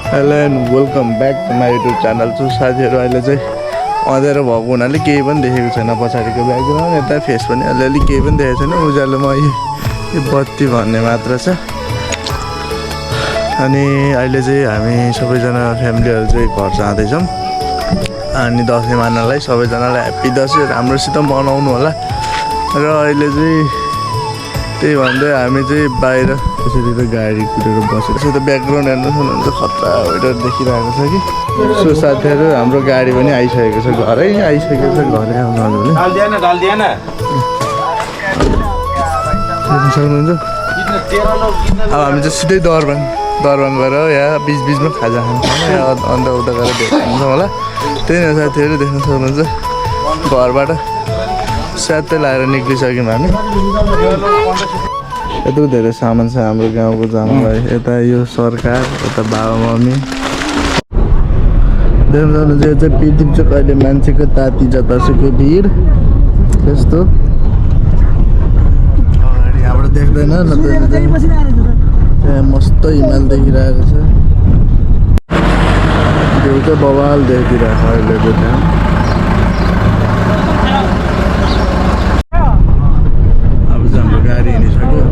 Hello and welcome back to my YouTube channel छु साथीहरू। अहिले चाहिँ अँध्यारो भएको हुनाले केही पनि देखेको छैन, पछाडिको ब्याकग्राउन्ड यता फेस पनि अलिअलि केही पनि देखेको छैन। उज्यालोमा यो बत्ती भन्ने मात्र छ। अनि अहिले चाहिँ हामी सबैजना फ्यामिलीहरू चाहिँ घर जाँदैछौँ अनि दसैँ मान्नलाई सबैजनालाई ह्याप्पी दसैँ राम्रोसित मनाउनु होला। र अहिले चाहिँ त्यही भन्दै हामी चाहिँ बाहिर त्यसरी त गाडी कुदेर बसेको छ। त ब्याकग्राउन्ड हेर्नु सक्नुहुन्छ, खतरा वेदर देखिरहेको छ कि। सो साथीहरू हाम्रो गाडी पनि आइसकेको छ, घरै आइसकेको छ। घरै आउनु सक्नुहुन्छ। अब हामी चाहिँ सिधै दरबाङ गएर या बिचमा खाजा खान्छौँ या अन्त उता गएर भेट्छौँ होला। त्यही हो साथीहरू, देख्न सक्नुहुन्छ घरबाट स्यात्तै लाएर निक्लिसक्यौँ हामी। यत्रो धेरै सामान छ हाम्रो गाउँको जानुलाई। यता यो सरकार, यता बाबा मम्मी देख्न सक्नुहुन्छ। यो चाहिँ पृथ्वी चाहिँ कहिले मान्छेको ताती जतासुकै भिड त्यस्तो। अगाडि यहाँबाट देख्दैन न, त्यहाँ मस्त हिमाल देखिरहेको छ। त्यो चाहिँ बवाल देखिरहेको छ अहिलेको त्यहाँ। अब चाहिँ हाम्रो गाडी हिँडिसक्यो,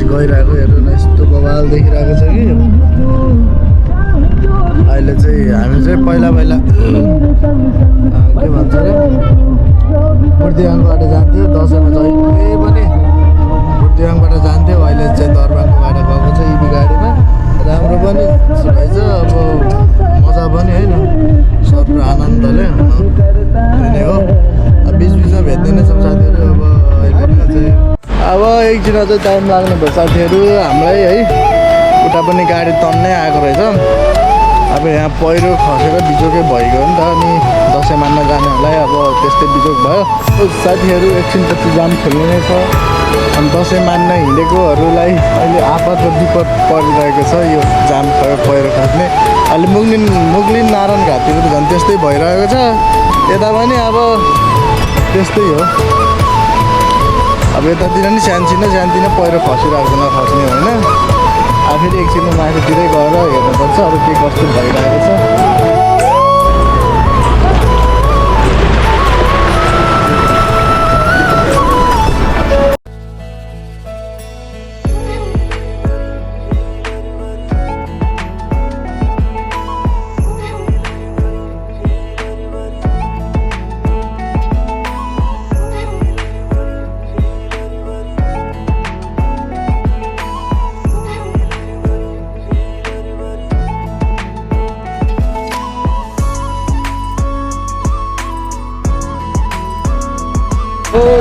गइरहेको हेर्नु न, यस्तो बवाल देखिरहेको छ कि। अहिले चाहिँ हामी चाहिँ पहिला के भन्छ अरे बुर्दियाङबाट जान्थ्यो दसैँमा। जहिले पनि बुर्दियाङबाट जान्थ्यो, अहिले चाहिँ दरबाङबाट गएको छ इबी गाडीमा। राम्रो पनि रहेछ, अब मजा पनि होइन, सब आनन्दले हुने हो। बिचमा भेट्दैन सब साथीहरू। अब अहिले चाहिँ अब एकदिन चाहिँ टाइम लाग्ने भयो साथीहरू हामीलाई है। उता पनि गाडी तन्नै आएको रहेछ। अब यहाँ पहिरो खसेर बिजोकै भइगयो नि त। अनि दसैँ मान्न जानेहरूलाई अब त्यस्तै बिजोक भयो साथीहरू। एकछिनपछि जाम खेल्ने नै छ। अनि दसैँ मान्न हिँडेकोहरूलाई अहिले आपत र विपद परिरहेको छ। यो जाम पहिरो खस्ने अहिले मुगलिन नारायण घाटतिर त झन् त्यस्तै भइरहेको छ। यता पनि अब त्यस्तै हो। अब यतातिर नि सानोतिनो पहिरो खसिरहेको नखस्ने होइन। अब फेरि एकछिनमा माथितिरै गएर हेर्नुपर्छ अरू के कस्तो भइरहेको छ।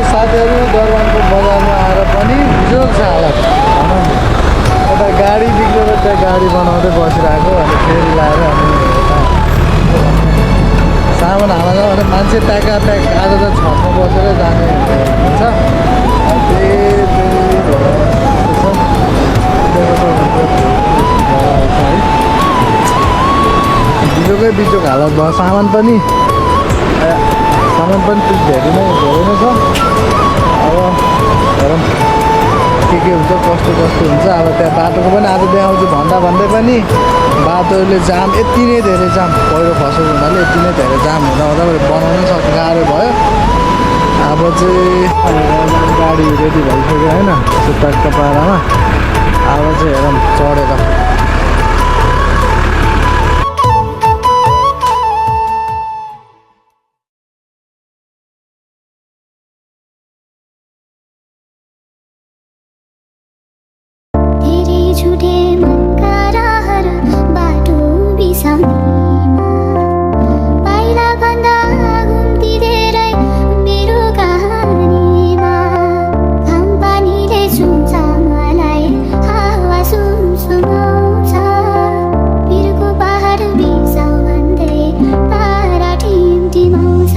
साथीहरू दरबाङको बजारमा आएर पनि बिजोग छ हालत। यता गाडी बिग्रेर त्यहाँ गाडी बनाउँदै बसिरहेको। अनि फेरि लाएर अनि सामान हाल्न भने मान्छे प्याक आज त छतमा बसेर जाने हुन्छ। बिजोग हालत भयो। सामान पनि धेरै नै छ। अब हेरौँ के हुन्छ, कस्तो हुन्छ। अब त्यहाँ बाटोको पनि आज देखाउँछु भन्दै पनि बाटोले जाम यति नै धेरै जाम पहिरो खसेको हुनाले यति नै धेरै जाम हुँदा बनाउन सक्ने गाह्रो भयो। अब चाहिँ गाडी रेडी भइसक्यो होइन सुत्ताको पारामा अब चाहिँ हेरौँ चढेर झुटे मनका राहहरू बाटो बिसाउनेमा पाइला भन्दा घुम्ती धेरै मेरो कहानीमा घाम पानीले छुन्छ मलाई हावा सुमसुमाउँछ पिरको पहाड बिसाउ भन्दै तारा टिमटिमाउँछ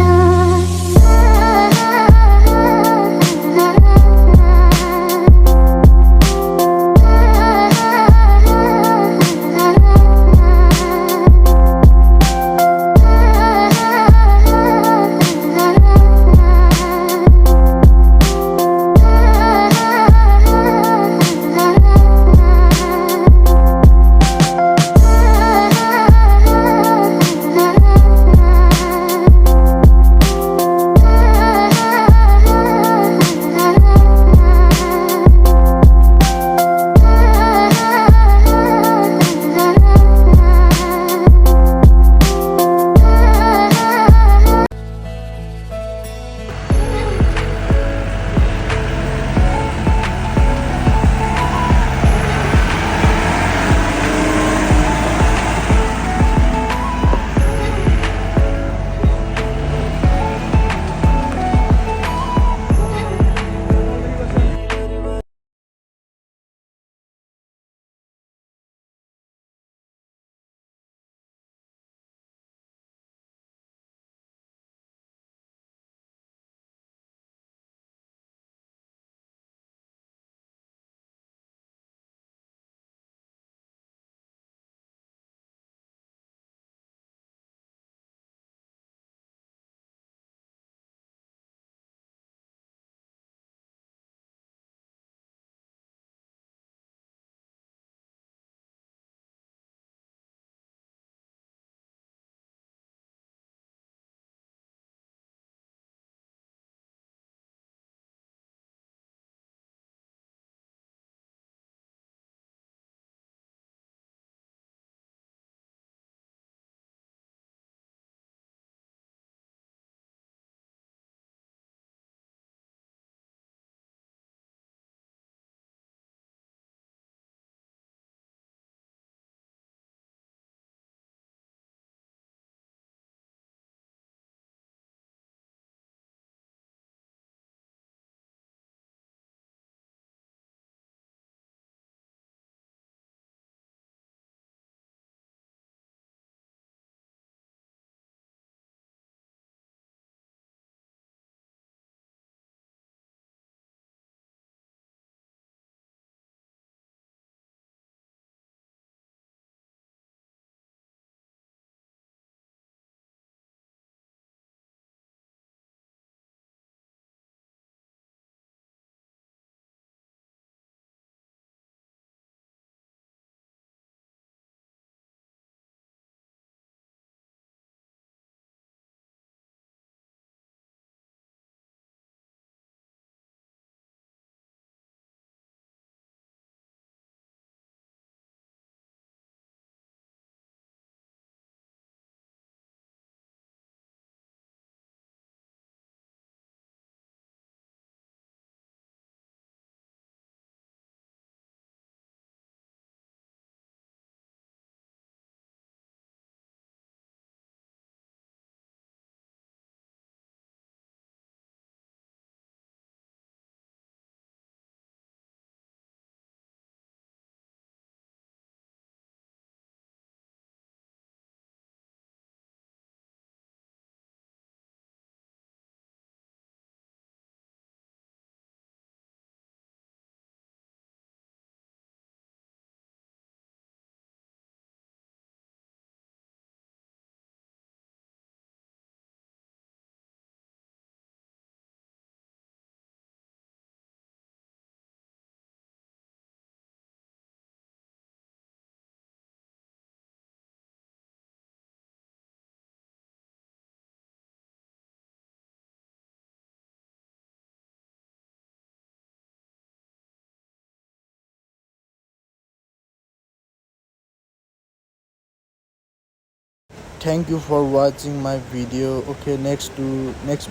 thank you for watching my video okay next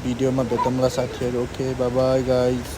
भिडियोमा भेटौँला साथीहरू ओके बाई बाई गाइज